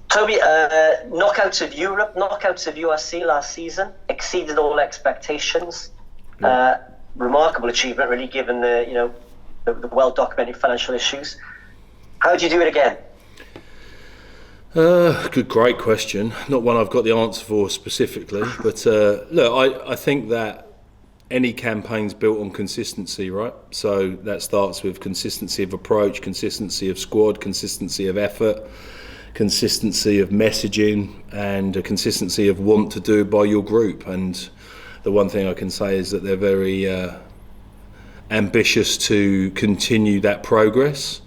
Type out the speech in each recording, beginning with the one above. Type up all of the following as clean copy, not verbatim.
Toby, knockouts of Europe, knockouts of URC last season exceeded all expectations. Remarkable achievement, really, given the well-documented financial issues. How would you do it again? Great question. Not one I've got the answer for specifically, but look, I think that any campaign's built on consistency, right? So that starts with consistency of approach, consistency of squad, consistency of effort, consistency of messaging, and a consistency of want to do by your group. And the one thing I can say is that they're very ambitious to continue that progress.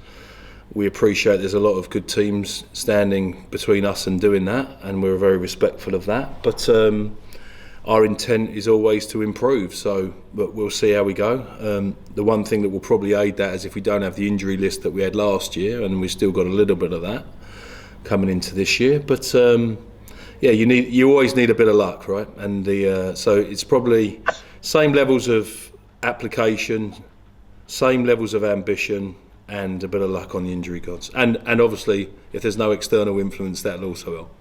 We appreciate there's a lot of good teams standing between us and doing that, and we're very respectful of that. But our intent is always to improve, but we'll see how we go. The one thing that will probably aid that is if we don't have the injury list that we had last year, and we've still got a little bit of that coming into this year. But you always need a bit of luck, right? And so it's probably same levels of application, same levels of ambition, and a bit of luck on the injury gods. And obviously, if there's no external influence, that'll also help.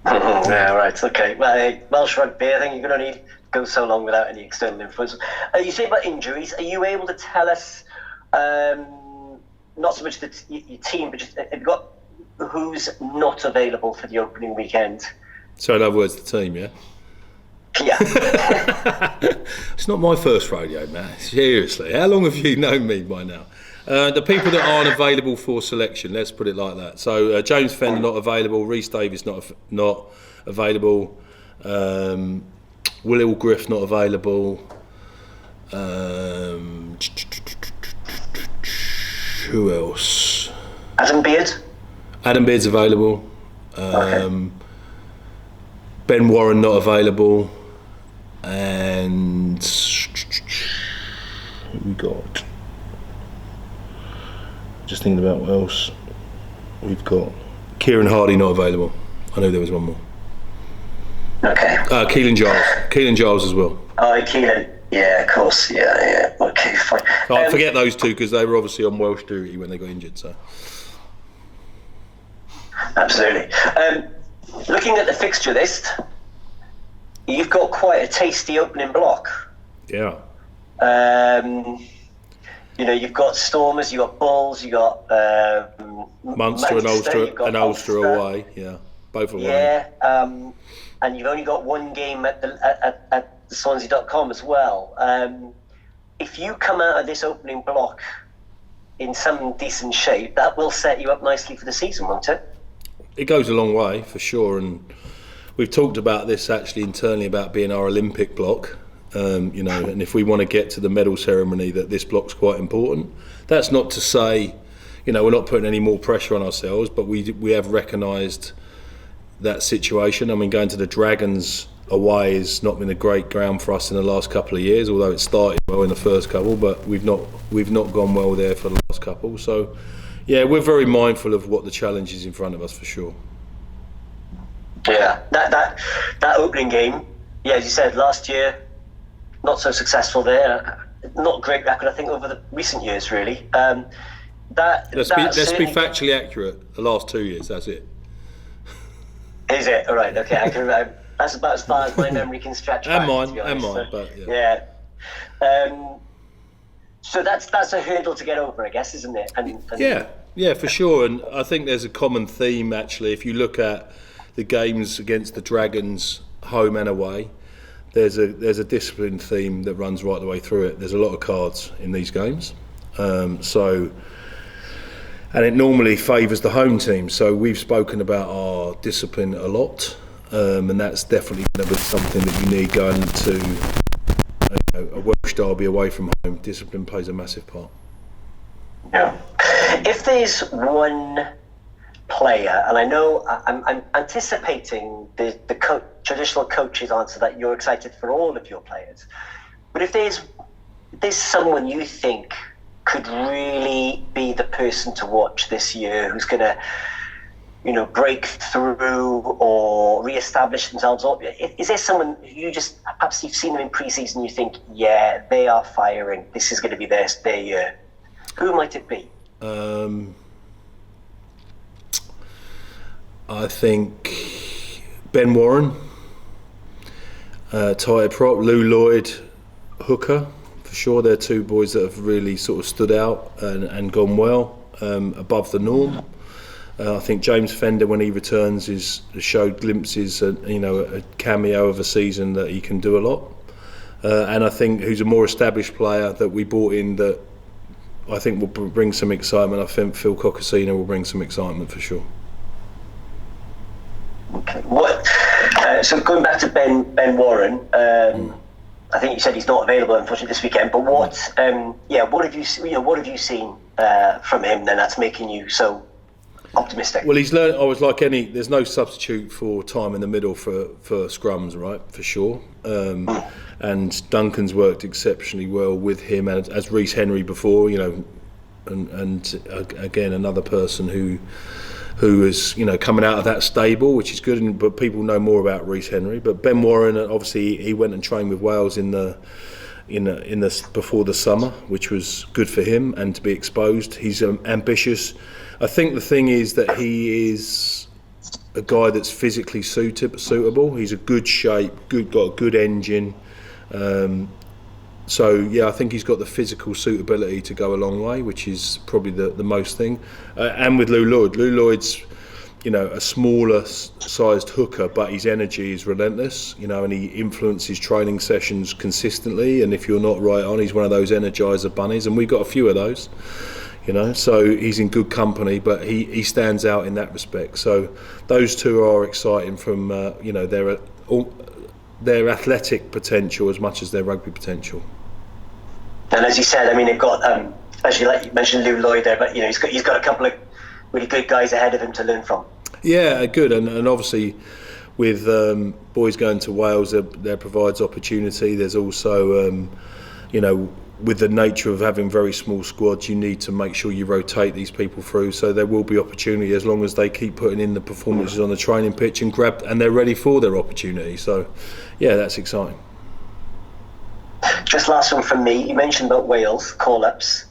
Yeah, right, okay. Well, Welsh rugby, I think you're going to need to go so long without any external influence. You say about injuries, are you able to tell us, not so much your team, but just have you got who's not available for the opening weekend? So in other words, the team, yeah? Yeah. It's not my first rodeo, Matt. Seriously, how long have you known me by now? The people that aren't available for selection, let's put it like that. So James Fender not available, Rhys Davies not available, Will Griff not available. Who else? Adam Beard? Adam Beard's available. Okay. Ben Warren not available. And who we got? Just thinking about what else we've got. Kieran Hardy not available. I know there was one more. Okay. Keelan Giles as well. Oh, Keelan. Yeah, of course. Yeah. Okay, fine. I forget those two because they were obviously on Welsh duty when they got injured. So. Absolutely. Looking at the fixture list, you've got quite a tasty opening block. Yeah. You've got Stormers, you've got Bulls, you've got Munster and Ulster away. Yeah, both away. Yeah, and you've only got one game at the Swansea.com as well. If you come out of this opening block in some decent shape, that will set you up nicely for the season, won't it? It goes a long way for sure, and we've talked about this actually internally about being our Olympic block. And if we want to get to the medal ceremony, that this block's quite important. That's not to say, we're not putting any more pressure on ourselves, but we have recognised that situation. I mean, going to the Dragons away has not been a great ground for us in the last couple of years, although it started well in the first couple, but we've not gone well there for the last couple. So, yeah, we're very mindful of what the challenge is in front of us for sure. Yeah, that opening game, yeah, as you said, last year, not so successful there. Not a great record, I think, over the recent years, really. Let's be factually accurate. The last 2 years, that's it. Is it? All right, okay. That's about as far as my memory can stretch back. And mine, but yeah. So that's a hurdle to get over, I guess, isn't it? Yeah, for sure. And I think there's a common theme, actually. If you look at the games against the Dragons, home and away, there's a discipline theme that runs right the way through it. There's a lot of cards in these games, and it normally favours the home team. So we've spoken about our discipline a lot, and that's definitely going to be something that you need going to a Welsh derby away from home. Discipline plays a massive part. Yeah. If there's one player, and I know I'm anticipating the traditional coach's answer that you're excited for all of your players, but if there's someone you think could really be the person to watch this year, who's going to break through or re-establish themselves, or is there someone who just perhaps you've seen them in pre-season, you think, yeah, they are firing, this is going to be their year? Who might it be? I think Ben Warren, tight prop, Lou Lloyd, hooker, for sure. They're two boys that have really sort of stood out and gone well, above the norm. I think James Fender, when he returns, has showed glimpses, a cameo of a season that he can do a lot. And I think who's a more established player that we brought in that I think will bring some excitement. I think Phil Coccosino will bring some excitement for sure. Okay. So going back to Ben Warren, I think you said he's not available, unfortunately, this weekend. But what have you seen from him then that's making you so optimistic? Well, he's learned. I was like there's no substitute for time in the middle for scrums, right? For sure. And Duncan's worked exceptionally well with him, and as Reece Henry before, and again another person who is coming out of that stable, which is good. But people know more about Reece Henry. But Ben Warren, obviously, he went and trained with Wales in the before the summer, which was good for him and to be exposed. He's ambitious. I think the thing is that he is a guy that's physically suitable. He's a good shape, got a good engine. So yeah, I think he's got the physical suitability to go a long way, which is probably the most thing. And with Lou Lloyd's, a smaller sized hooker, but his energy is relentless, and he influences training sessions consistently. And if you're not right on, he's one of those energizer bunnies, and we've got a few of those. So he's in good company, but he stands out in that respect. So those two are exciting from their athletic potential as much as their rugby potential. And as you said, I mean, they've got, as you mentioned, Lou Lloyd there, but he's got a couple of really good guys ahead of him to learn from. Yeah, good, and obviously with boys going to Wales, that provides opportunity. There's also, with the nature of having very small squads, you need to make sure you rotate these people through. So there will be opportunity as long as they keep putting in the performances on the training pitch and they're ready for their opportunity. So, yeah, that's exciting. Just last one from me. You mentioned about Wales call-ups.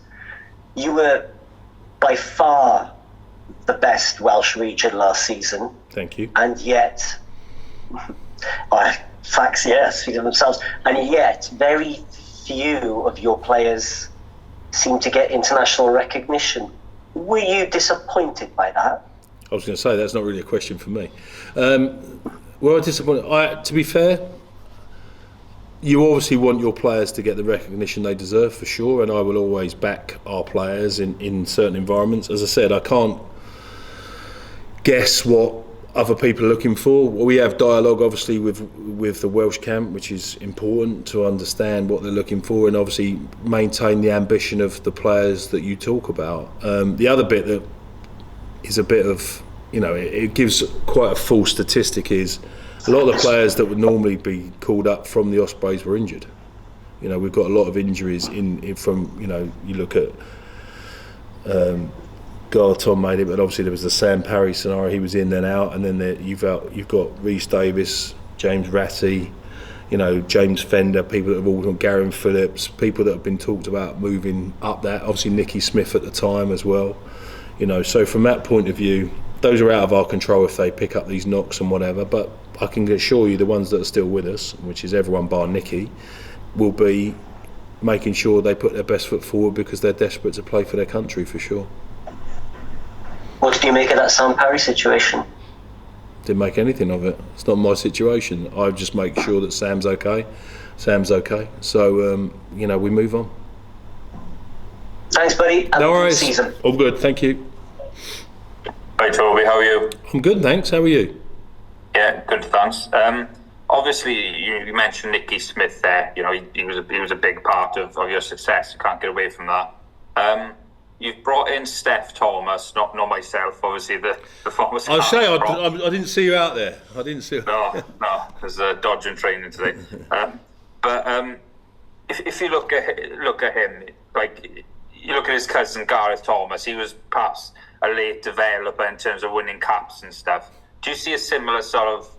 You were by far the best Welsh region last season. Thank you. And yet, facts, yes, speak for themselves. And yet, very few of your players seem to get international recognition. Were you disappointed by that? I was going to say that's not really a question for me. Well, disappointed. To be fair, you obviously want your players to get the recognition they deserve for sure, and I will always back our players in certain environments. As I said, I can't guess what other people are looking for. We have dialogue obviously with the Welsh camp, which is important to understand what they're looking for and obviously maintain the ambition of the players that you talk about. The other bit that is a bit of, it gives quite a full statistic is a lot of the players that would normally be called up from the Ospreys were injured. We've got a lot of injuries from you look at Tom made it, but obviously there was the Sam Parry scenario. He was in then out, and then you've got Rhys Davis, James Ratty, James Fender, people that have all gone, Garen Phillips, people that have been talked about moving up that. Obviously Nicky Smith at the time as well. So from that point of view, those are out of our control if they pick up these knocks and whatever. But I can assure you, the ones that are still with us, which is everyone bar Nicky, will be making sure they put their best foot forward because they're desperate to play for their country for sure. What did you make of that Sam Parry situation? Didn't make anything of it. It's not my situation. I just make sure that Sam's okay. So, we move on. Thanks, buddy. No worries. Season. All good, thank you. Hi, Toby. How are you? I'm good, thanks. How are you? Yeah, good, thanks. Obviously, you mentioned Nicky Smith there. He was a big part of your success. You can't get away from that. You've brought in Steph Thomas, not myself, obviously, the former. I'll say I didn't see you out there. I didn't see you. No, there's a dodging training today. But if you look at him, like you look at his cousin Gareth Thomas, he was perhaps a late developer in terms of winning caps and stuff. Do you see a similar sort of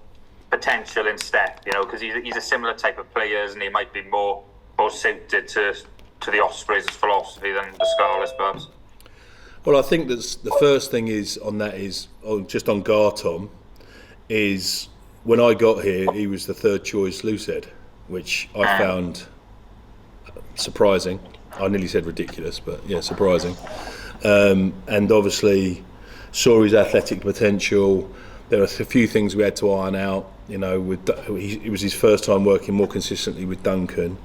potential in Steph? Because he's a similar type of player, and he might be more suited to the Ospreys' philosophy than the Scarlets, perhaps. Well, I think that's the first thing is just on Gartom, is when I got here, he was the third choice loosehead, which I found surprising. I nearly said ridiculous, but yeah, surprising. And obviously saw his athletic potential. There were a few things we had to iron out. You know, it was his first time working more consistently with Duncan,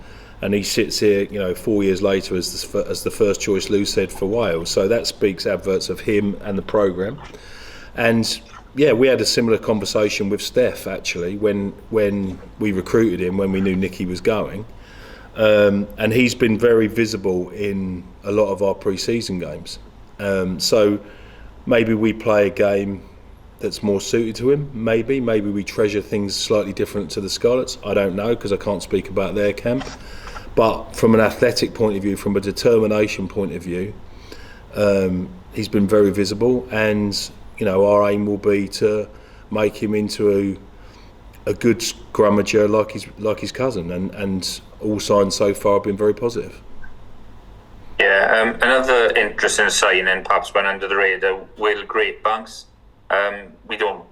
and he sits here, 4 years later as the first choice loosehead for Wales. So that speaks adverts of him and the programme. And yeah, we had a similar conversation with Steph actually when we recruited him, when we knew Nicky was going. And he's been very visible in a lot of our pre-season games. So maybe we play a game that's more suited to him. Maybe we treasure things slightly different to the Scarlets. I don't know, because I can't speak about their camp. But from an athletic point of view, from a determination point of view, he's been very visible. And our aim will be to make him into a good scrummager like his cousin. And all signs so far have been very positive. Yeah, another interesting signing, perhaps went under the radar, Will Greatbanks. We don't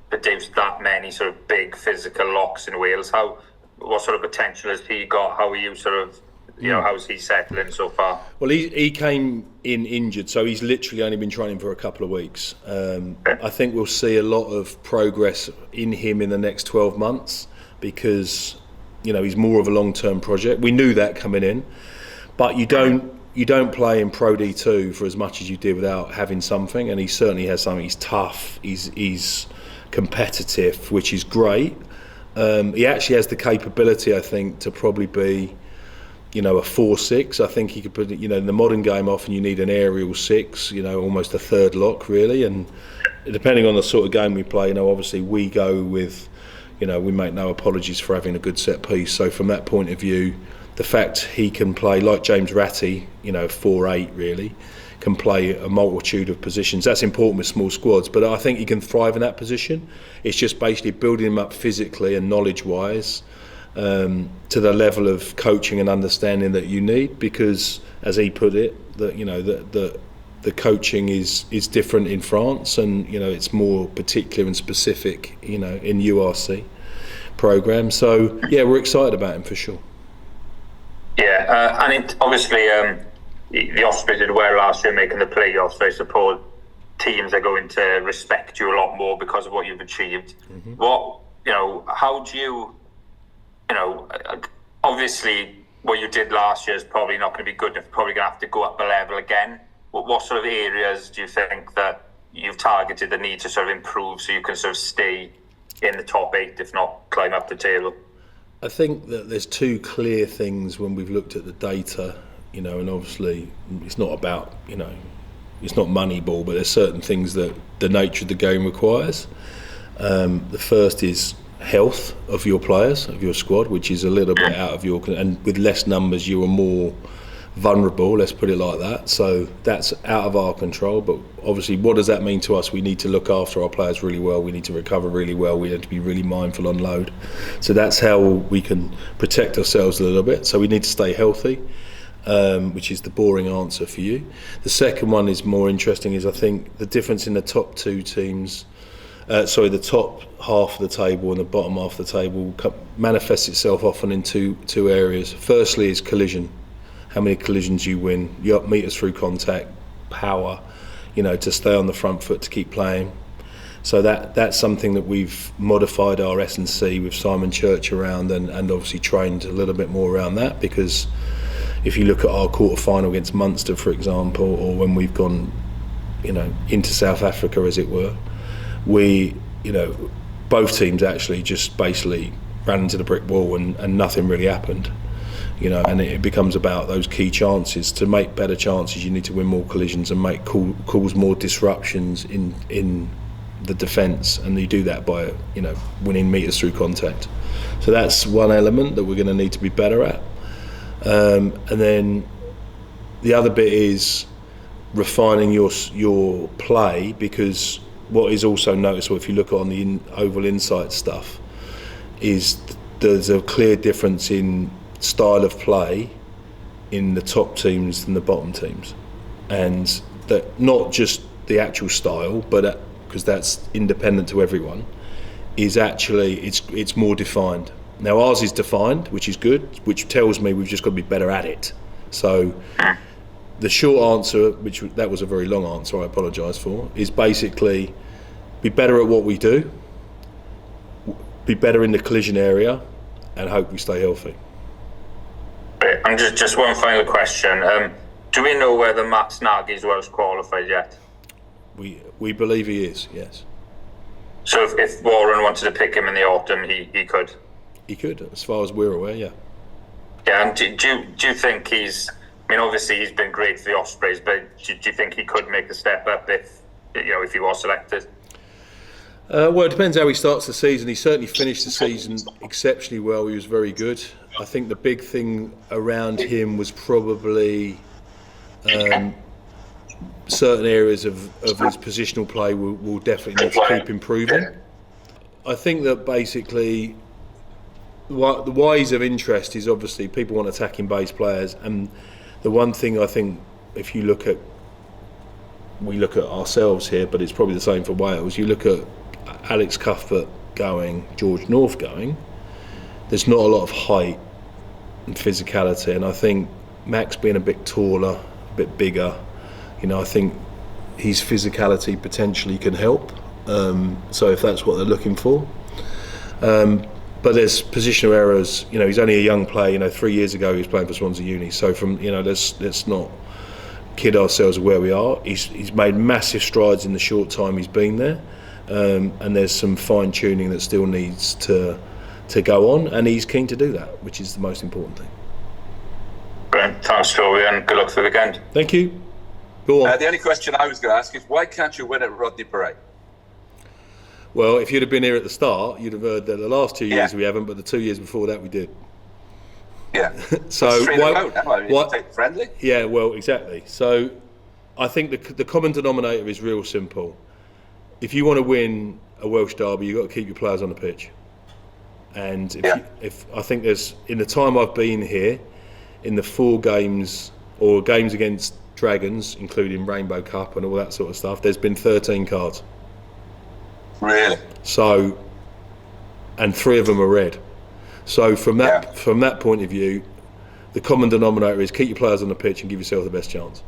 produce that many sort of big physical locks in Wales. What sort of potential has he got? How are you how's he settling so far? Well, he came in injured, so he's literally only been training for a couple of weeks. I think we'll see a lot of progress in him in the next 12 months because, he's more of a long-term project. We knew that coming in, but you don't play in Pro D2 for as much as you did without having something, and he certainly has something. He's tough, he's competitive, which is great. He actually has the capability, I think, to probably be, a 4-6. I think he could put, in the modern game, often you need an aerial 6, almost a third lock, really. And depending on the sort of game we play, obviously we go with, we make no apologies for having a good set piece. So from that point of view, the fact he can play like James Ratty, 4-8 really, can play a multitude of positions. That's important with small squads, but I think he can thrive in that position. It's just basically building him up physically and knowledge-wise to the level of coaching and understanding that you need, because, as he put it, that the coaching is different in France, and it's more particular and specific, in URC program. So yeah, we're excited about him for sure. Yeah, and obviously the Ospreys did well last year making the playoffs, so I suppose teams are going to respect you a lot more because of what you've achieved. Mm-hmm. How do you, obviously what you did last year is probably not going to be good enough, you're probably going to have to go up a level again. What sort of areas do you think that you've targeted that need to sort of improve so you can sort of stay in the top 8, if not climb up the table? I think that there's two clear things when we've looked at the data, and obviously it's not about, it's not Moneyball, but there's certain things that the nature of the game requires. The first is health of your players, of your squad, which is a little bit out of your, and with less numbers you are more vulnerable, let's put it like that. So that's out of our control, but obviously what does that mean to us? We need to look after our players really well, we need to recover really well, we need to be really mindful on load. So that's how we can protect ourselves a little bit. So we need to stay healthy, which is the boring answer for you. The second one is more interesting, is I think the difference in the top two teams, the top half of the table and the bottom half of the table manifests itself often in two areas. Firstly is collision. How many collisions you win, your meters through contact, power, to stay on the front foot, to keep playing. So that's something that we've modified our S&C with Simon Church around, and obviously trained a little bit more around that, because if you look at our quarter final against Munster, for example, or when we've gone, into South Africa, as it were, we, both teams actually just basically ran into the brick wall and nothing really happened. And it becomes about those key chances. To make better chances, you need to win more collisions and cause more disruptions in the defence, and you do that by winning meters through contact. So that's one element that we're going to need to be better at. And then the other bit is refining your play, because what is also noticeable if you look on the Oval Insight stuff is there's a clear difference in style of play in the top teams and the bottom teams. and that not just the actual style, but because that's independent to everyone, is actually it's more defined. Now ours is defined, which is good, which tells me we've just got to be better at it. So the short answer, that was a very long answer, I apologise for, is basically be better at what we do, be better in the collision area, and hope we stay healthy. And just one final question. Do we know whether Matt Nagy is Welsh qualified yet? We believe he is, yes. So if Warren wanted to pick him in the autumn, he could? He could, as far as we're aware, yeah. Yeah, and do you think he's... I mean, obviously he's been great for the Ospreys, but do you think he could make the step up if he was selected? Well, it depends how he starts the season. He certainly finished the season exceptionally well. He was very good. I think the big thing around him was probably certain areas of his positional play will definitely need to keep improving. I think that basically the why he's of interest is obviously people want attacking base players, and the one thing I think, if you look at, we look at ourselves here, but it's probably the same for Wales, you look at Alex Cuthbert going, George North going, there's not a lot of height and physicality, and I think Max being a bit taller, a bit bigger, I think his physicality potentially can help. So if that's what they're looking for. But there's positional errors. He's only a young player. 3 years ago he was playing for Swansea Uni. So let's not kid ourselves where we are. He's made massive strides in the short time he's been there, and there's some fine tuning that still needs to go on, and he's keen to do that, which is the most important thing. Brilliant. Thanks, Toby, and good luck for the weekend. Thank you. Go on. The only question I was going to ask is, why can't you win at Rodney Parade? Well, if you'd have been here at the start, you'd have heard that the last 2 years we haven't, but the 2 years before that we did. Yeah. So why take friendly? Yeah, well, exactly. So I think the common denominator is real simple. If you want to win a Welsh derby, you've got to keep your players on the pitch. And if I think there's, in the time I've been here, in the 4 games or games against Dragons, including Rainbow Cup and all that sort of stuff, there's been 13 cards. Really? So, and 3 of them are red. So from that point of view, the common denominator is keep your players on the pitch and give yourself the best chance.